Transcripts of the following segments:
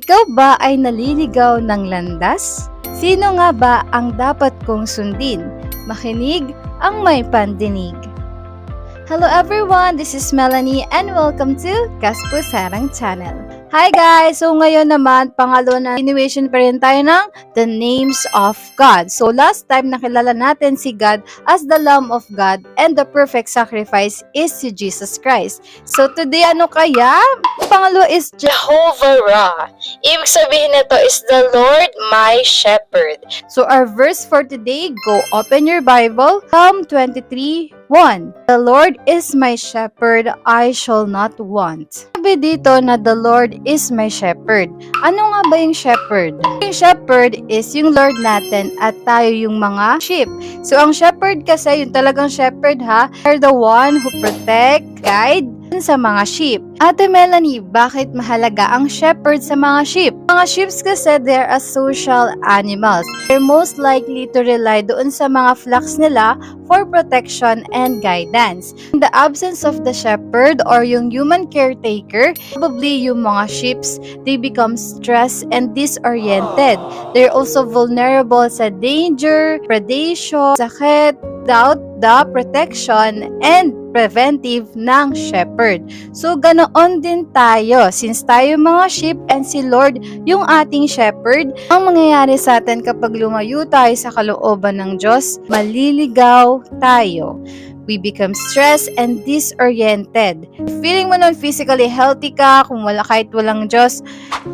Ikaw ba ay naliligaw ng landas? Sino nga ba ang dapat kong sundin? Makinig ang may pandinig. Hello everyone, this is Melanie and welcome to Kaspo Sarang Channel. Hi guys! So ngayon naman, pangalo na continuation pa rin tayo ng The Names of God. So last time nakilala natin si God as the Lamb of God and the perfect sacrifice is si Jesus Christ. So today ano kaya? Pangalo is Jehovah Ra. Ibig sabihin nito is the Lord my shepherd. So our verse for today, go open your Bible, Psalm 23:1. The Lord is my shepherd, I shall not want. Sabi dito na the Lord is my shepherd. Ano nga ba yung shepherd? Yung shepherd is yung Lord natin at tayo yung mga sheep. So ang shepherd kasi, yung talagang shepherd ha, are the one who protect, guide, sa mga sheep. Ate Melanie, bakit mahalaga ang shepherd sa mga sheep? Mga sheep kasi they're a social animals. They're most likely to rely doon sa mga flocks nila for protection and guidance. In the absence of the shepherd or yung human caretaker, probably yung mga sheep, they become stressed and disoriented. They're also vulnerable sa danger, predation, sakit, without the protection and preventive ng shepherd. So, ganoon din tayo. Since tayo mga sheep and si Lord yung ating shepherd, ang mangyayari sa atin kapag lumayo tayo sa kalooban ng Diyos, maliligaw tayo. We become stressed and disoriented. Feeling mo nun physically healthy ka kung kahit walang Diyos?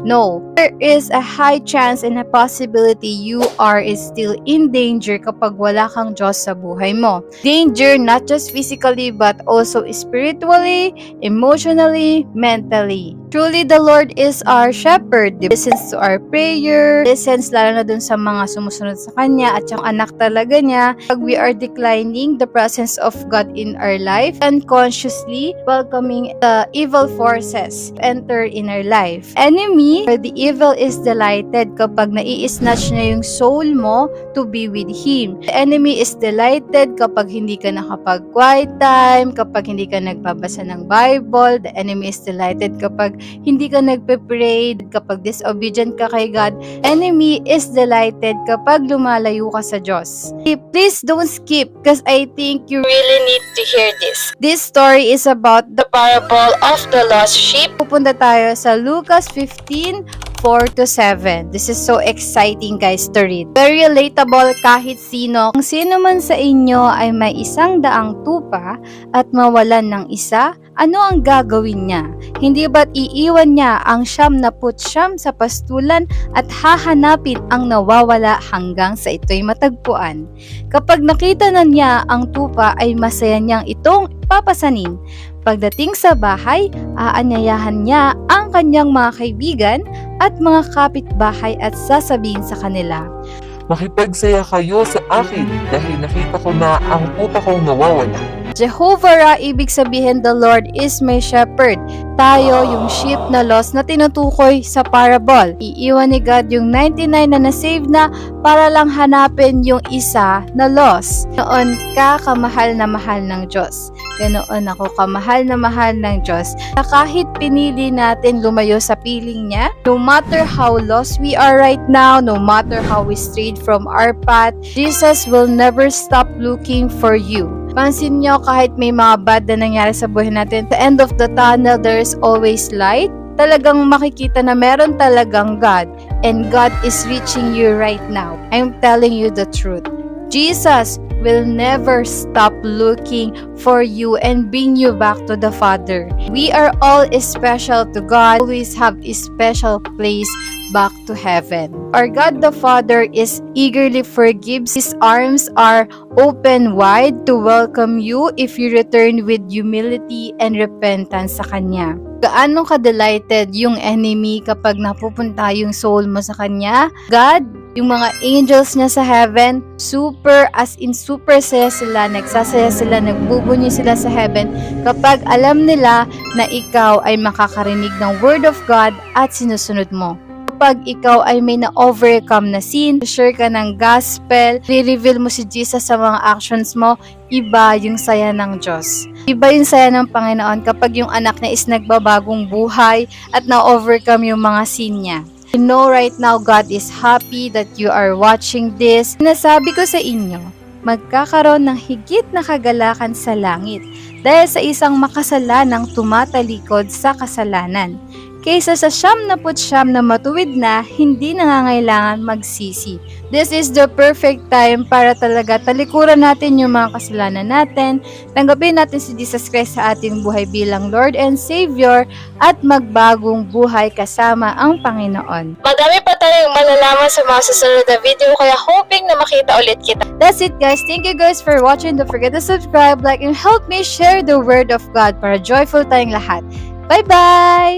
No. There is a high chance and a possibility you are still in danger kapag wala kang Diyos sa buhay mo. Danger not just physically but also spiritually, emotionally, mentally. Truly, the Lord is our shepherd. He listens to our prayer, listens lalo na dun sa mga sumusunod sa Kanya at yung anak talaga niya. Pag we are declining the presence of God in our life, unconsciously welcoming the evil forces enter in our life. Enemy, the evil is delighted kapag nai-snatch niya yung soul mo to be with Him. The enemy is delighted kapag hindi ka nakapag-quiet time, kapag hindi ka nagbabasa ng Bible. The enemy is delighted kapag hindi ka nagpe-pray, kapag disobedient ka kay God. Enemy is delighted kapag lumalayo ka sa Diyos. Please don't skip because I think you Really need to hear this. This story is about The parable of the lost sheep. Pupunta tayo sa Lucas 15:4-7. This is so exciting guys to read. Very relatable kahit sino. Kung sino man sa inyo ay may 100 tupa at mawalan ng isa, ano ang gagawin niya? Hindi ba't iiwan niya ang 99 sa pastulan at hahanapin ang nawawala hanggang sa ito'y matagpuan? Kapag nakita na niya ang tupa ay masaya niyang itong papasanin. Pagdating sa bahay, aanyayahan niya ang kanyang mga kaibigan at mga kapitbahay at sasabihin sa kanila, Makipagsaya kayo sa akin dahil nakita ko na ang tupa kong nawawala. Jehovah Ra, ibig sabihin the Lord is my shepherd. Tayo yung sheep na lost na tinutukoy sa parable. Iiwan ni God yung 99 na na-save na para lang hanapin yung isa na lost. Ganoon ka kamahal na mahal ng Diyos. Ganoon ako kamahal na mahal ng Diyos. Na kahit pinili natin lumayo sa piling niya, no matter how lost we are right now, no matter how we strayed from our path, Jesus will never stop looking for you. Pansin nyo, kahit may mga bad na nangyari sa buhay natin, at the end of the tunnel, there is always light. Talagang makikita na meron talagang God. And God is reaching you right now. I'm telling you the truth. Jesus will never stop looking for you and bring you back to the Father. We are all special to God. Always have a special place back to heaven. Our God the Father is eagerly forgives. His arms are open wide to welcome you if you return with humility and repentance sa Kanya. Gaano ka-delighted yung enemy kapag napupunta yung soul mo sa Kanya? God, yung mga angels niya sa heaven, super saya sila, nagsasaya sila, nagbubunyi sila sa heaven kapag alam nila na ikaw ay makakarinig ng Word of God at sinusunod mo. Kapag ikaw ay may na-overcome na sin, share ka ng gospel, re-reveal mo si Jesus sa mga actions mo, iba yung saya ng Diyos. Iba yung saya ng Panginoon kapag yung anak niya is nagbabagong buhay at na-overcome yung mga sin niya. I know right now God is happy that you are watching this. Nasabi ko sa inyo, magkakaroon ng higit na kagalakan sa langit dahil sa isang makasalanang tumatalikod sa kasalanan. Kaysa sa 99 na matuwid na, hindi nangangailangan magsisi. This is the perfect time para talaga talikuran natin yung mga kasalanan natin, tanggapin natin si Jesus Christ sa ating buhay bilang Lord and Savior, at magbagong buhay kasama ang Panginoon. Madami pa tayong malalaman sa mga susunod na video, kaya hoping na makita ulit kita. That's it guys. Thank you guys for watching. Don't forget to subscribe, like, and help me share the word of God para joyful tayong lahat. Bye-bye!